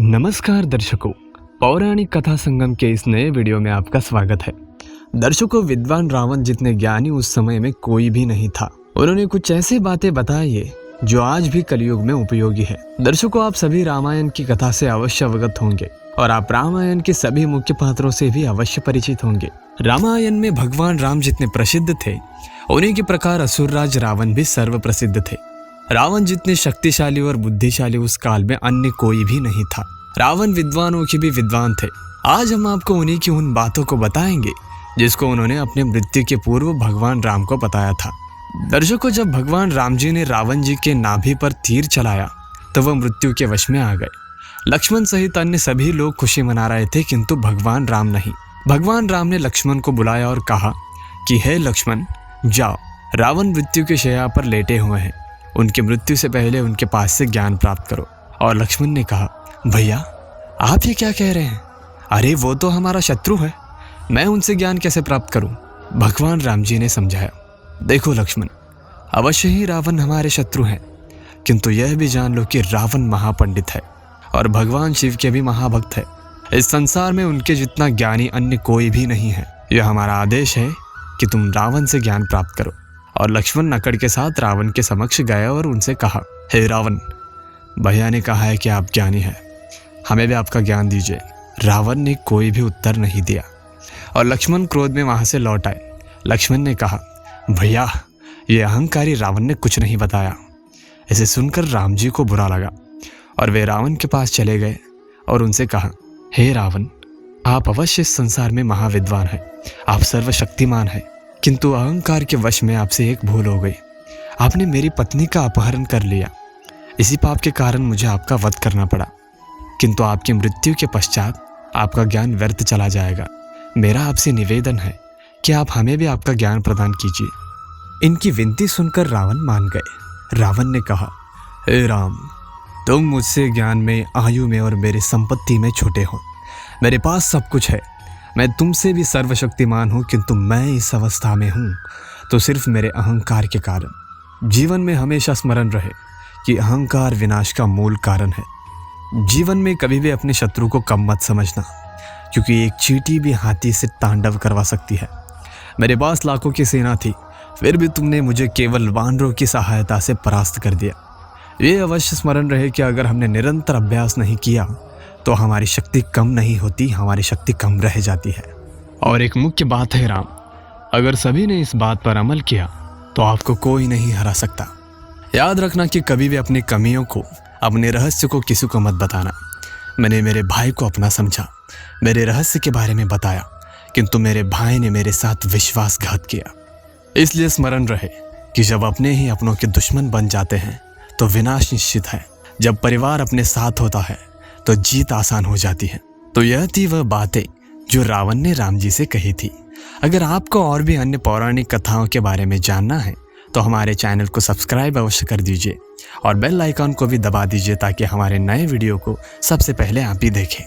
नमस्कार दर्शकों, पौराणिक कथा संगम के इस नए वीडियो में आपका स्वागत है। दर्शकों, विद्वान रावण जितने ज्ञानी उस समय में कोई भी नहीं था। उन्होंने कुछ ऐसी बातें बताई है जो आज भी कलयुग में उपयोगी है। दर्शकों, आप सभी रामायण की कथा से अवश्य अवगत होंगे और आप रामायण के सभी मुख्य पात्रों से भी अवश्य परिचित होंगे। रामायण में भगवान राम जितने प्रसिद्ध थे, उन्हीं के प्रकार असुरराज रावण भी सर्व प्रसिद्ध थे। रावण जितने शक्तिशाली और बुद्धिशाली उस काल में अन्य कोई भी नहीं था। रावण विद्वानों के भी विद्वान थे। आज हम आपको उन्हीं की उन बातों को बताएंगे जिसको उन्होंने अपने मृत्यु के पूर्व भगवान राम को बताया था। दर्शकों, जब भगवान राम जी ने रावण जी के नाभि पर तीर चलाया तो वह मृत्यु के वश में आ गए। लक्ष्मण सहित अन्य सभी लोग खुशी मना रहे थे, किंतु भगवान राम नहीं। भगवान राम ने लक्ष्मण को बुलाया और कहा कि हे लक्ष्मण, जाओ, रावण मृत्यु की शैया पर लेटे हुए हैं, उनकी मृत्यु से पहले उनके पास से ज्ञान प्राप्त करो। और लक्ष्मण ने कहा, भैया आप ये क्या कह रहे हैं? अरे वो तो हमारा शत्रु है, मैं उनसे ज्ञान कैसे प्राप्त करूं? भगवान राम जी ने समझाया, देखो लक्ष्मण, अवश्य ही रावण हमारे शत्रु हैं, किंतु यह भी जान लो कि रावण महापंडित है और भगवान शिव के भी महाभक्त है। इस संसार में उनके जितना ज्ञानी अन्य कोई भी नहीं है। यह हमारा आदेश है कि तुम रावण से ज्ञान प्राप्त करो। और लक्ष्मण नकड़ के साथ रावण के समक्ष गया और उनसे कहा, हे रावण, भैया ने कहा है कि आप ज्ञानी हैं, हमें भी आपका ज्ञान दीजिए। रावण ने कोई भी उत्तर नहीं दिया और लक्ष्मण क्रोध में वहां से लौट आए। लक्ष्मण ने कहा, भैया ये अहंकारी रावण ने कुछ नहीं बताया। इसे सुनकर राम जी को बुरा लगा और वे रावण के पास चले गए और उनसे कहा, हे रावण, आप अवश्य इस संसार में महाविद्वान हैं, आप सर्वशक्तिमान हैं, किंतु अहंकार के वश में आपसे एक भूल हो गई। आपने मेरी पत्नी का अपहरण कर लिया। इसी पाप के कारण मुझे आपका वध करना पड़ा, किंतु आपकी मृत्यु के पश्चात आपका ज्ञान व्यर्थ चला जाएगा। मेरा आपसे निवेदन है कि आप हमें भी आपका ज्ञान प्रदान कीजिए। इनकी विनती सुनकर रावण मान गए। रावण ने कहा, हे राम, तुम मुझसे ज्ञान में, आयु में और मेरी संपत्ति में छोटे हो। मेरे पास सब कुछ है, मैं तुमसे भी सर्वशक्तिमान हूँ, किंतु मैं इस अवस्था में हूँ तो सिर्फ मेरे अहंकार के कारण। जीवन में हमेशा स्मरण रहे कि अहंकार विनाश का मूल कारण है। जीवन में कभी भी अपने शत्रु को कम मत समझना, क्योंकि एक चींटी भी हाथी से तांडव करवा सकती है। मेरे पास लाखों की सेना थी, फिर भी तुमने मुझे केवल वानरों की सहायता से परास्त कर दिया। ये अवश्य स्मरण रहे कि अगर हमने निरंतर अभ्यास नहीं किया तो हमारी शक्ति कम नहीं होती, हमारी शक्ति कम रह जाती है। और एक मुख्य बात है राम, अगर सभी ने इस बात पर अमल किया तो आपको कोई नहीं हरा सकता। याद रखना कि कभी भी अपनी कमियों को, अपने रहस्य को किसी को मत बताना। मैंने मेरे भाई को अपना समझा, मेरे रहस्य के बारे में बताया, किंतु मेरे भाई ने मेरे साथ विश्वासघात किया। इसलिए स्मरण रहे कि जब अपने ही अपनों के दुश्मन बन जाते हैं तो विनाश निश्चित है। जब परिवार अपने साथ होता है तो जीत आसान हो जाती है। तो यह थी वह बातें जो रावण ने राम जी से कही थी। अगर आपको और भी अन्य पौराणिक कथाओं के बारे में जानना है तो हमारे चैनल को सब्सक्राइब अवश्य कर दीजिए और बेल आइकॉन को भी दबा दीजिए ताकि हमारे नए वीडियो को सबसे पहले आप ही देखें।